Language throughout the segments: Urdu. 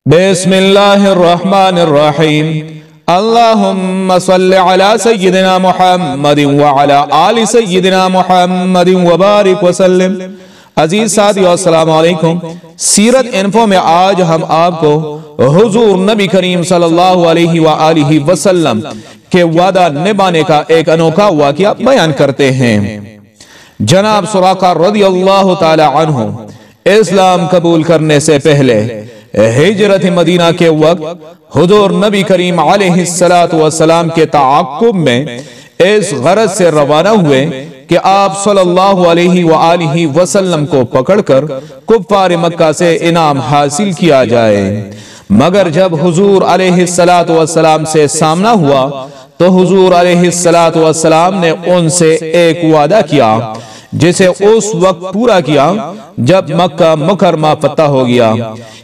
بسم الله الرحمن الرحيم اللهم صل على سيدنا محمد وعلى آل سيدنا محمد وبارك وسلم۔ عزیز ساتھیو السلام علیکم۔ سیرت انفو میں آج ہم آپ کو حضور نبی کریم صلی اللہ علیہ وآلہ وسلم کے وعدہ نبھانے کا ایک انوکھا واقعہ بیان کرتے ہیں۔ جناب سراقہ رضی اللہ تعالی عنہ اسلام قبول کرنے سے پہلے ہجرت مدینہ کے وقت حضور نبی کریم علیہ السلام کے تعاقب میں اس غرض سے روانہ ہوئے کہ آپ صلی اللہ علیہ وآلہ وسلم کو پکڑ کر کفار مکہ سے انعام حاصل کیا جائے، مگر جب حضور علیہ السلام سے سامنا ہوا تو حضور علیہ السلام نے ان سے ایک وعدہ کیا جسے اس وقت پورا کیا جب مکہ مکرمہ فتح ہو گیا۔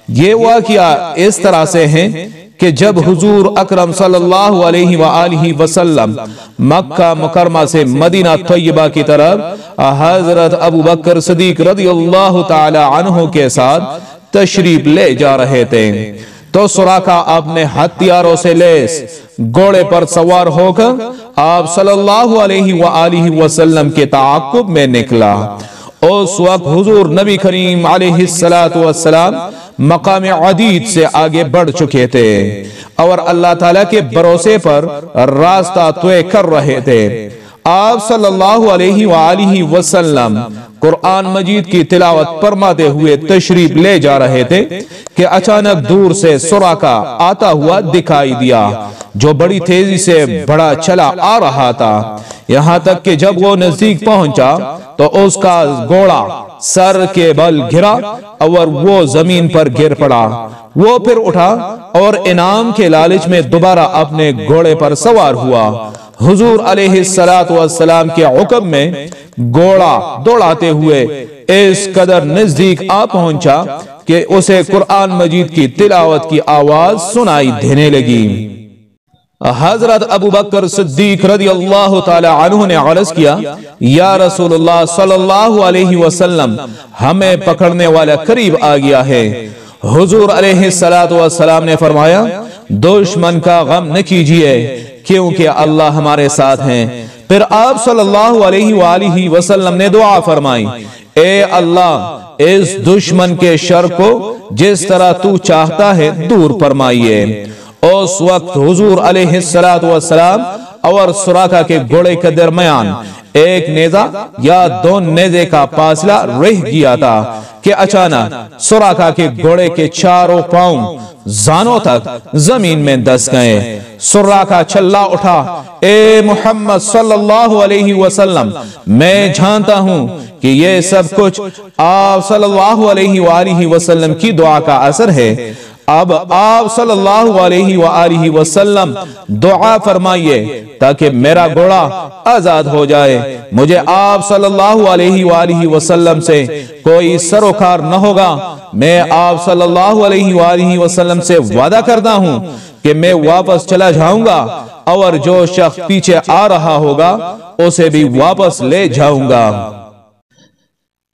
یہ واقعہ اس طرح سے ہیں کہ جب حضور اکرم صلی اللہ علیہ وآلہ وسلم مکہ مکرمہ سے مدینہ طیبہ کی طرف حضرت ابو بکر صدیق رضی اللہ تعالی عنہ کے ساتھ تشریف لے جا رہے تھے تو سراقہ اپنے ہتھیاروں سے لیس گھوڑے پر سوار ہو کر آپ صلی اللہ علیہ وآلہ وسلم کے تعاقب میں نکلا۔ اس وقت حضور نبی کریم علیہ السلام مقام عدید سے آگے بڑھ چکے تھے اور اللہ تعالیٰ کے بھروسے پر راستہ طے کر رہے تھے۔ آپ صلی اللہ علیہ وآلہ وسلم قرآن مجید کی تلاوت فرماتے ہوئے تشریف لے جا رہے تھے کہ اچانک دور سے سراقہ آتا ہوا دکھائی دیا جو بڑی تیزی سے بڑا چلا آ رہا تھا، یہاں تک کہ جب وہ نزدیک پہنچا تو اس کا گھوڑا سر کے بل گرا اور وہ زمین پر گر پڑا۔ وہ پھر اٹھا اور انعام کے لالچ میں دوبارہ اپنے گھوڑے پر سوار ہوا۔ حضور علیہ السلام کے حکم میں گھوڑا دوڑاتے ہوئے اس قدر نزدیک آ پہنچا کہ اسے قرآن مجید کی تلاوت کی آواز سنائی دینے لگی۔ حضرت ابو بکر صدیق رضی اللہ تعالی عنہ نے عرض کیا، یا رسول اللہ صلی اللہ علیہ وسلم، ہمیں پکڑنے والا قریب آ گیا ہے۔ حضور علیہ السلام نے فرمایا، دشمن کا غم نہ کیجئے کیونکہ اللہ ہمارے ساتھ ہیں۔ پھر آپ صلی اللہ علیہ وآلہ وسلم نے دعا فرمائی، اے اللہ اس دشمن کے شر کو جس طرح تو چاہتا ہے دور فرمائیے۔ اس وقت حضور علیہ السلام اور سراقہ کے گھوڑے کے درمیان ایک نیزہ یا دو نیزے کا فاصلہ رہ گیا تھا کہ اچانک سراقہ کے گھوڑے کے چاروں پاؤں زانوں تک زمین میں دس گئے۔ سراقہ چلا اٹھا، اے محمد صلی اللہ علیہ وسلم، میں جانتا ہوں کہ یہ سب کچھ آپ صلی اللہ علیہ وآلہ وسلم کی دعا کا اثر ہے۔ اب آپ صلی اللہ علیہ وآلہ وسلم دعا فرمائیے تاکہ میرا گھوڑا آزاد ہو جائے۔ مجھے آپ صلی اللہ علیہ وآلہ وسلم سے کوئی سروکار نہ ہوگا۔ میں آپ صلی اللہ علیہ وآلہ وسلم سے وعدہ کرتا ہوں کہ میں واپس چلا جاؤں گا اور جو شخص پیچھے آ رہا ہوگا اسے بھی واپس لے جاؤں گا۔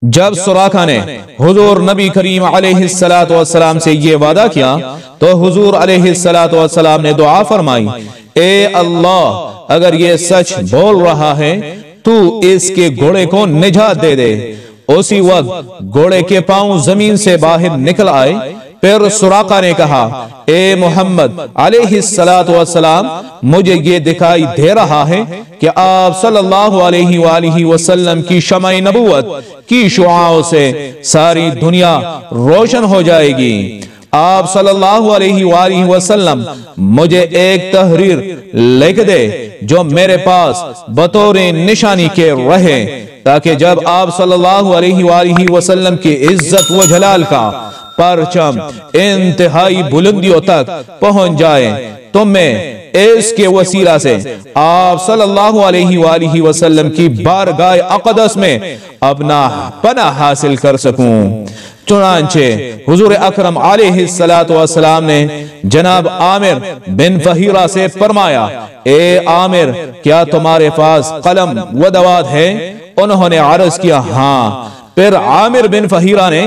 جب سراقہ نے حضور نبی کریم علیہ السلام سے یہ وعدہ کیا تو حضور علیہ السلام نے دعا فرمائی، اے اللہ اگر یہ سچ بول رہا ہے تو اس کے گھوڑے کو نجات دے دے۔ اسی وقت گھوڑے کے پاؤں زمین سے باہر نکل آئے۔ پھر سراقہ نے کہا، اے محمد علیہ السلام، مجھے یہ دکھائی دے رہا ہے کہ آپ صلی اللہ علیہ وآلہ وسلم کی شمع نبوت کی شعاعوں سے ساری دنیا روشن ہو جائے گی۔ آپ صلی اللہ علیہ وآلہ وسلم مجھے ایک تحریر لکھ دے جو میرے پاس بطور نشانی کے رہے تاکہ جب آپ صلی اللہ علیہ وآلہ وسلم کی عزت و جلال کا پرچم انتہائی بلندیوں تک پہنچ جائے تو میں اس کے وسیلہ سے آپ صلی اللہ علیہ وآلہ وسلم کی بارگاہ اقدس میں اپنا پناہ حاصل کر سکوں۔ چنانچہ حضور اکرم علیہ السلام نے جناب عامر بن فہیرہ سے فرمایا، اے عامر کیا تمہارے پاس قلم و دوات ہے؟ انہوں نے عرض کیا، ہاں۔ پھر عامر بن فہیرہ نے